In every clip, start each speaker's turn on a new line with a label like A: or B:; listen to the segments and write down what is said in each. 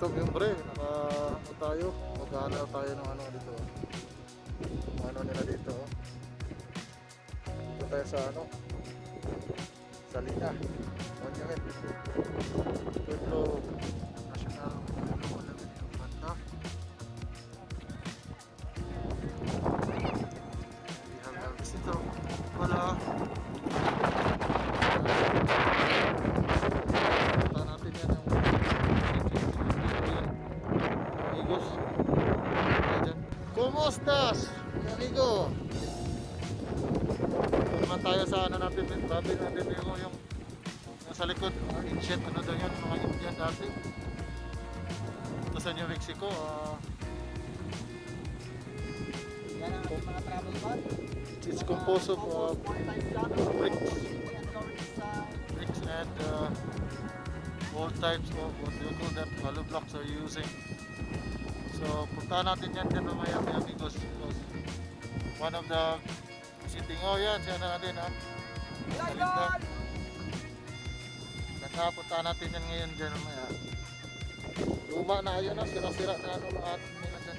A: Ito miyempre, ano tayo, mag-aalaw tayo ng ano dito. Ano nila dito. Dito tayo sa ano, sa Lina Monument. Pueblo National Monument yung banda. We have a visitor. Wala. Punta natin yan yung amigos. Kumusta's, amigo? Naman tayo sa ano natin, dati natin yung sa likod, ancient ano daw yan, mga Indian dati. Ito sa New Mexico.
B: Yan ang mga travel bag.
A: It's composed of bricks and all types of what you call that, hollow blocks are using. So puntahan natin yan dyan mamaya mga amigos, because one of the visiting, oh yan, siya na natin ha. Salinda. Ganda, puntahan natin yan ngayon dyan mamaya. Luma na yun, sira-sira na ano mga atin nila dyan.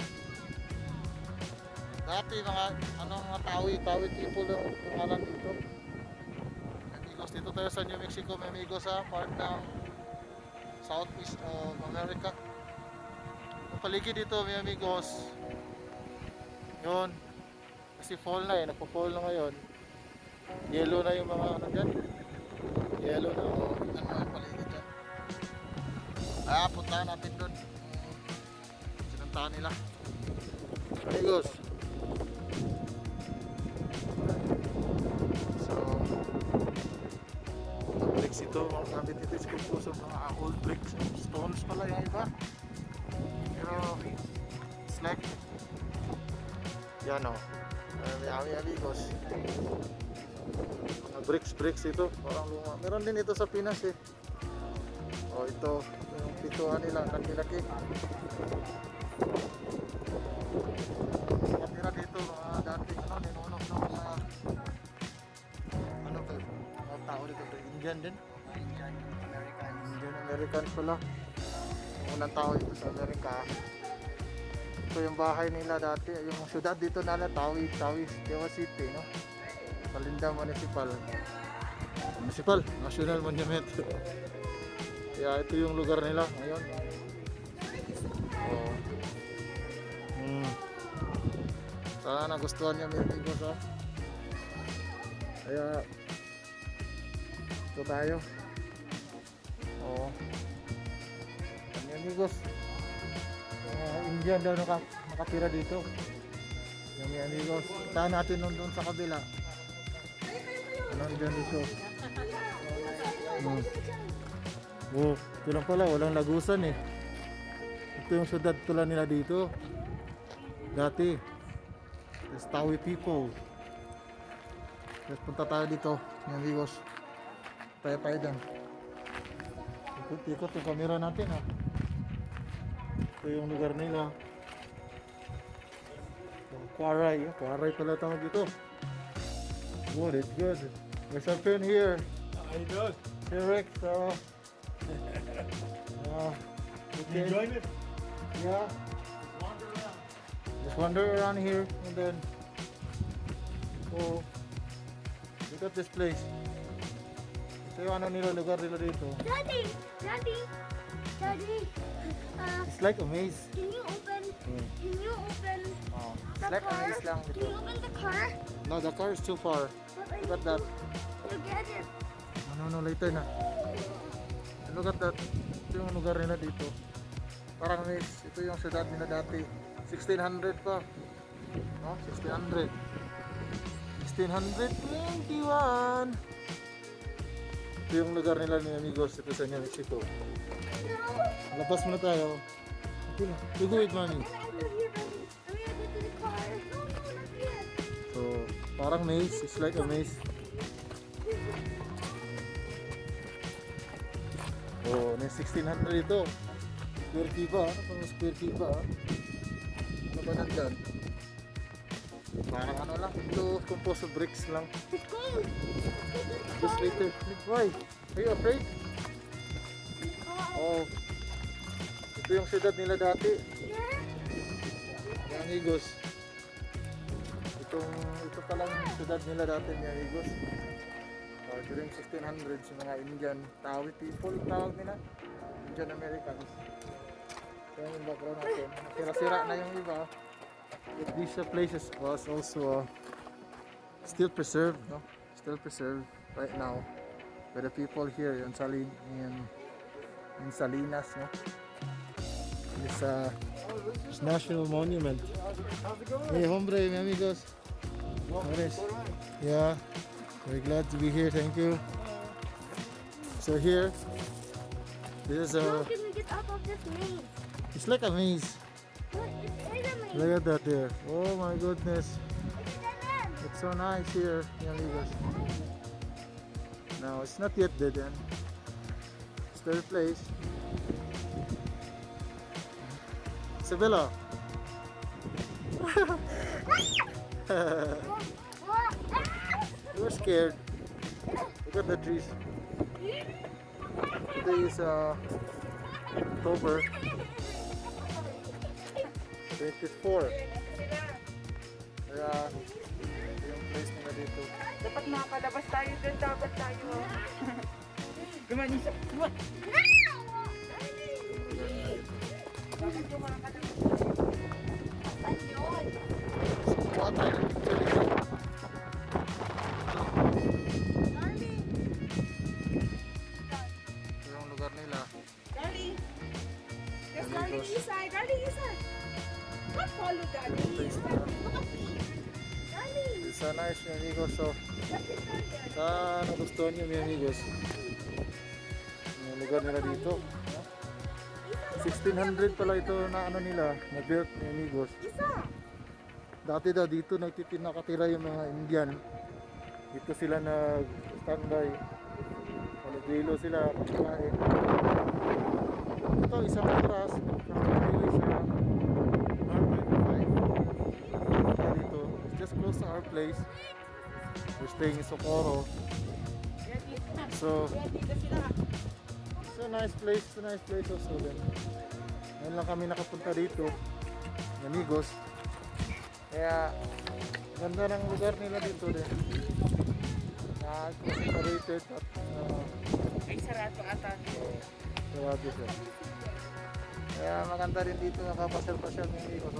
A: Dati mga mga tawi people ang pangalan dito. Amigos, dito tayo sa New Mexico, may amigos sa part ng Southeast of America. Ang paligid dito, may amigos, yun, kasi fall na nagpo-fall na ngayon. Yellow na yung mga ano dyan. Yellow na yung paligid dyan. Puntahan natin doon. Sinuntahan nila. Amigos. So, bricks ito. Ang sabi dito is composed of mga old bricks. Stones pala yung iba. Pero, it's like, yan o. Yummy amigos. Mga bricks ito. Parang luma. Meron din ito sa Pinas eh. O ito. Yung pituan nila. Laki-laki. Matira dito. Mga dati. Ninuno ng mga mga tao dito. Indian din.
B: Indian Americans.
A: Indian Americans pala. Unang tao dito sa Amerika. Ito yung bahay nila dati, yung syudad dito nila, Tawi City, no? Salinda Municipal, National Monument. Kaya ito yung lugar nila ngayon. Oh. Sana nagustuhan niyo mga amigos, ha? Kaya ito tayo. Oh. Mga amigos, Indian daw nakatira dito. Yung mga amigos, tahan natin doon sa kabila. Ano dyan dito? Oh, ito lang pala, walang lagusan eh. Ito yung syudad tula nila dito dati. There's Tawi people. Let's punta tayo dito mga amigos. Paya-paya dyan. Ikot yung camera natin ha. Ito yung lugar nila. Quarry pala tawag dito. Good, it's good. There's a friend here.
C: How you doing?
A: Hey Rex, okay.
C: You enjoying it?
A: Yeah,
C: Wander around.
A: just wander around here and then look at this place. Ito yung ano nila, lugar nila dito.
D: Daddy,
A: It's like a maze.
D: can you open? Can you open
A: Oh,
D: the
A: it's like a
D: car?
A: maze lang
D: Can
A: dito.
D: you open the car?
A: No, the car is too far.
D: But I
A: Look at
D: need
A: that.
D: to get it.
A: No, later na. Look at that. Ito yung lugar nila dito. Parang maze. Ito yung syudad nila dati. 1600 pa. No? 1600. 1621. Ito yung lugar nila ni amigos. Ito sa New Mexico. Labas muna tayo. Okay na. You go with mommy.
D: I'm not here, Daddy. I'm gonna get to the car. No, not yet.
A: So, parang maze. It's like a maze. Oh, may 1600 ito. Square key ba? Ano pang square key ba? Ano ba nandyan? Parang ano lang. Ito, composed of bricks lang.
D: Let's go.
A: Just later. Why? Are you afraid? Oh. Ito yung siyudad nila dati. Mga amigos. Ito palang siyudad nila dati, mga amigos. During 1600s, yung mga Indian Tawi people, tawag nila. Indian Americans. Kaya yung background natin. Sira-sira na yung iba. But these places was also still preserved, no? Still preserved right now by the people here in Salinas, no? This national monument. Hey, hombre, mi amigos. Hombres. Yeah, very glad to be here. Thank you. So here, this is
D: How
A: a.
D: can we get out of this maze?
A: It's like a maze.
D: Look, it is a maze.
A: Look at that there. Oh my goodness.
D: It's a dead end.
A: It's so nice here, mi amigos. No, it's not yet dead end. It's their place. Isabella. You were scared. Look at the trees. Today is October 24. Kaya yung place nila dito.
E: Dapat makakalabas tayo dun, dapat tayo. Gumanisa. Dapat yung makakalabas.
A: Kuha tayo ng picture dito. Ito yung lugar nila.
E: Darling. Yes,
A: Amigos.
E: darling, Isay. Darling, Isay. Don't follow daddy.
A: Yung place nila.
E: Darling.
A: It's a nice, mi amigos. So,
E: What is that?
A: sana nagustuhan nyo, mi amigos. Yung lugar nila dito. 1600 pala ito na ano nila, na-built, mi amigos.
E: Isa.
A: Dati daw dito nakatira yung mga Indian. Dito sila nag-standby. Nag-relo sila pagkain. Ito isang oras from the highway siya. R25. Dito. It's just close to our place. We're staying in Socorro. So,
E: Dito sila.
A: it's a nice place. It's a nice place also then. Ngayon lang kami nakapunta dito. Amigos. Kaya ganda ng lugar nila dito din. Separated at
E: Ay, sarado ata.
A: sarado siya. Kaya maganda rin dito nakapasyal-pasyal ng amigos.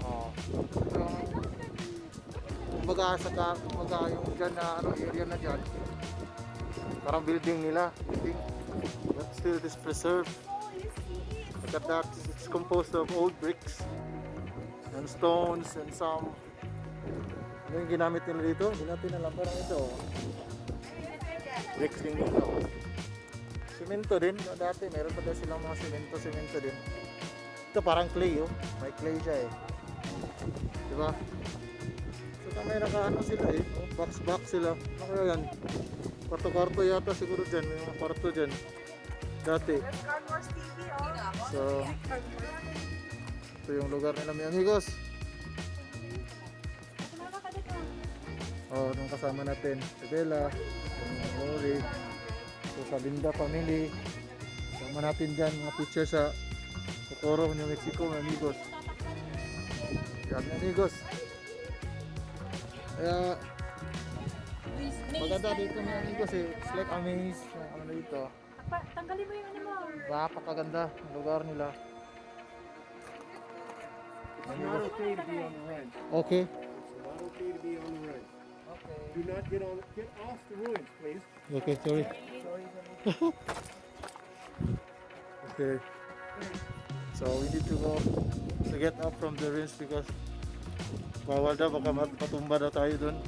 A: Oh. Kumbaga yung dyan na area na dyan. Parang building nila. Building. But still it is preserved. Look at that. It's composed of old bricks and stones and some. Ano yung ginamit nila dito? Hindi natin alam. Parang ito. Bricks din dito. Semento din. Dati meron pa daw silang mga semento din. Ito parang clay oh. May clay siya eh. Diba? So may nakaano sila eh. Box sila. Ano kaya yan? Kwarto-kwarto yata siguro dyan. May mga kwarto dyan. Dati.
E: Let's Star Wars TV, oh.
A: So, ito yung lugar nila, mi amigos. Oh, nung kasama natin, si Bella, si Lori, so sa Linda family. Kasama natin dyan, mga picture sa Socorro, New Mexico, mi amigos. Yan, mi amigos. Kaya, maganda dito, mi amigos eh. It's like a maze. Ano dito.
E: Tanggalin mo yung ano mo.
A: Napakaganda ang lugar nila.
C: It's not okay to be on the run.
A: Okay.
C: It's not okay to be on the run.
A: Okay.
C: Do not get off the ruins, please.
A: Okay, sorry. Okay. So we need to go to get up from the ruins because bawal daw baka matumba daw tayo dun.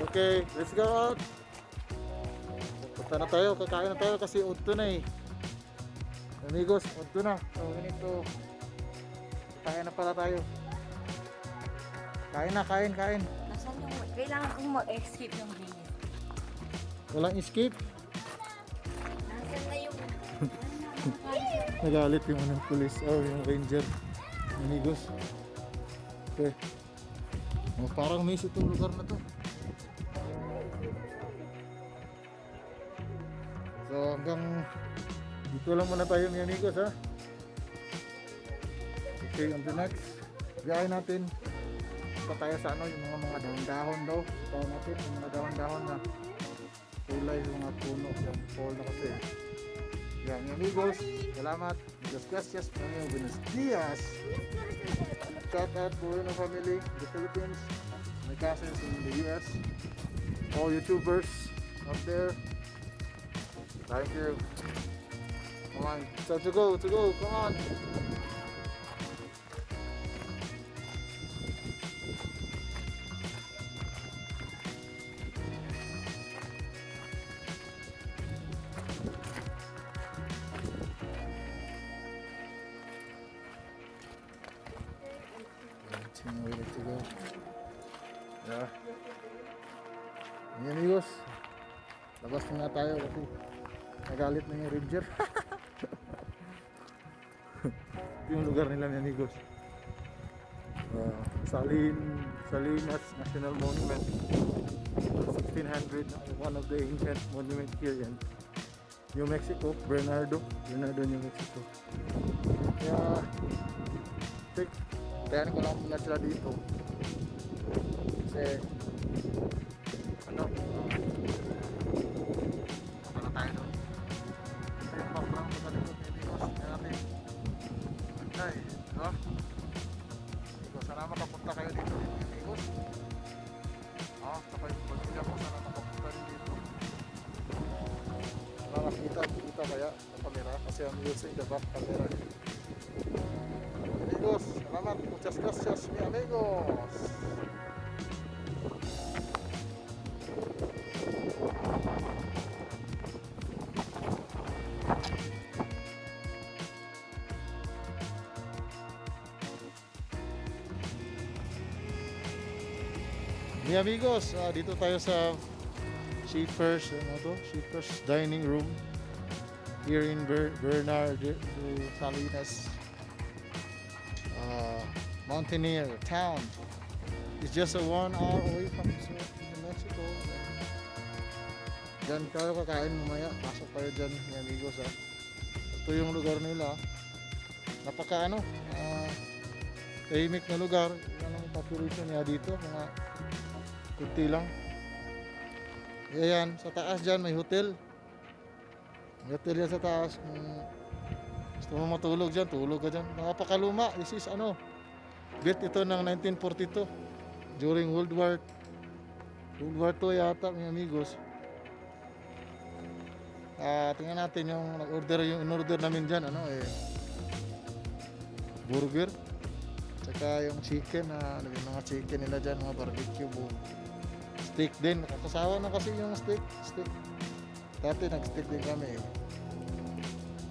A: Okay, let's go out. Punta na tayo, kakain na tayo kasi udto na eh. Amigos, udto na. So we need to kain na pala tayo. Kain na, kain.
D: Nasaan yung... Kailangan kong mag-escape ng maze.
A: Walang escape.
D: Nasaan na yung...
A: Nagalit yung anong police or yung ranger. Amigos. Okay. Oh, parang maze itong lugar na to. So hanggang dito lang muna tayo mga amigos ha. Okay, on the next biyahe natin pa tayo sa ano, yung mga dahon-dahon daw. Tayo natin yung mga dahon-dahon na kulay, yung mga puno yung fall na kasi. Yan mga amigos, salamat. Muchas gracias, mga buenos dias. Shout out Bueno family in the Philippines, my cousins in the US, all YouTubers out there. Thank you. Come on, time to go, come on. We're ready to go. Yeah. Yan amigos, labas na nga tayo kasi nagalit na yung ranger. Yung lugar nila mga amigos, Salinas National Monument, 1600, one of the ancient monument here in New Mexico, Bernardo, New Mexico. Kaya kaya ko lang muna sila dito kasi ano, punta na tayo doon. Ito yung background sa likod ni Amigos natin. Ay, diba? So, sana makapunta kayo dito ni Amigos. Saka yung pagkila ko sana makapunta rin dito. Nakakita kaya sa camera kasi I'm using the back camera. Amigos, salamat. Muchas gracias, mi amigos. Mi amigos, dito tayo sa Schieffer's Dining Room here in Bernardo, Salinas. Mountaineer town. It's just a 1 hour away from New Mexico. Diyan tayo kakain mamaya. Pasok tayo dyan, mga amigos ha. Ito yung lugar nila. Napaka tahimik na lugar. Yan ang population niya dito. Mga kunti lang. Ayan, sa taas dyan may hotel. May hotel yan sa taas. Gusto mo matulog dyan, tulog ka dyan. Napakaluma. This is built ito ng 1942 during World War II yata, mga amigos. Tingnan natin yung in-order namin dyan, burger, tsaka yung chicken, yung mga chicken nila dyan, mga barbecue, steak din, nakasawa na kasi yung steak. Dati nag-steak din kami.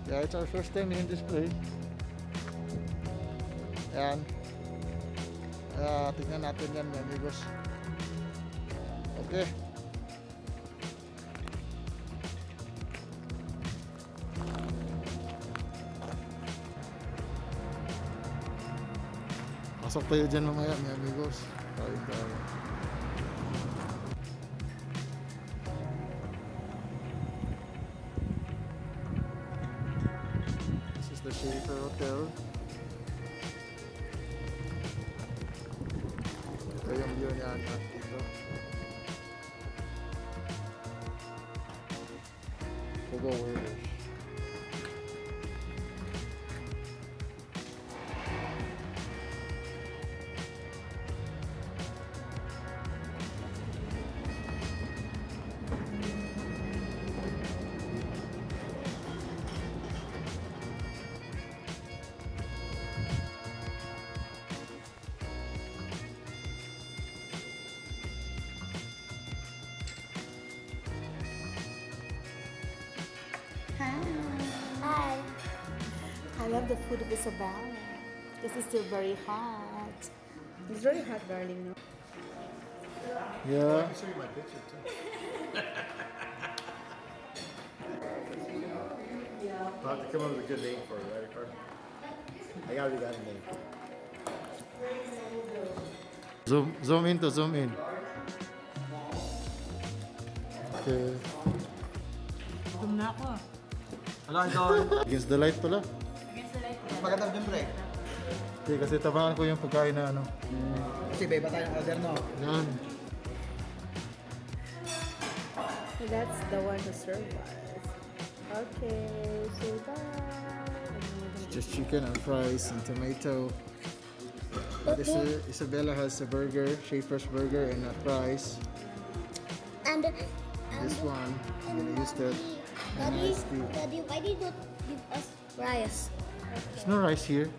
A: Yeah, it's our first time in this place. Ayan. Tingnan natin yan, mga amigos. Okay. Pasok tayo dyan mamaya, mga amigos. Kain tayo. This is the Schieffer Hotel. Ito yung view niya dito. Go where?
D: Hi. I love the food of Isabella. This is still very hot.
E: It's very hot, darling, no?
A: Yeah.
C: I'll show you my picture too. I'll have to come up with a good name for it, right, Ricardo? I already got a name.
A: Zoom in. Okay.
F: Gutom na ako.
B: Wala ito.
A: Against the light pala.
B: Magandang dyan, pre.
A: Hindi, kasi tabangan ko yung pagkain na ano.
B: Kasi iba tayong order, no?
A: Yan.
D: That's the one who served us. Okay, say bye.
A: Just chicken and fries and tomato. Isabella has a burger, Schaefer's burger, and a fries.
G: And
A: This one, I'm gonna use that.
G: Daddy, why did you not give us rice?
A: There's no rice here.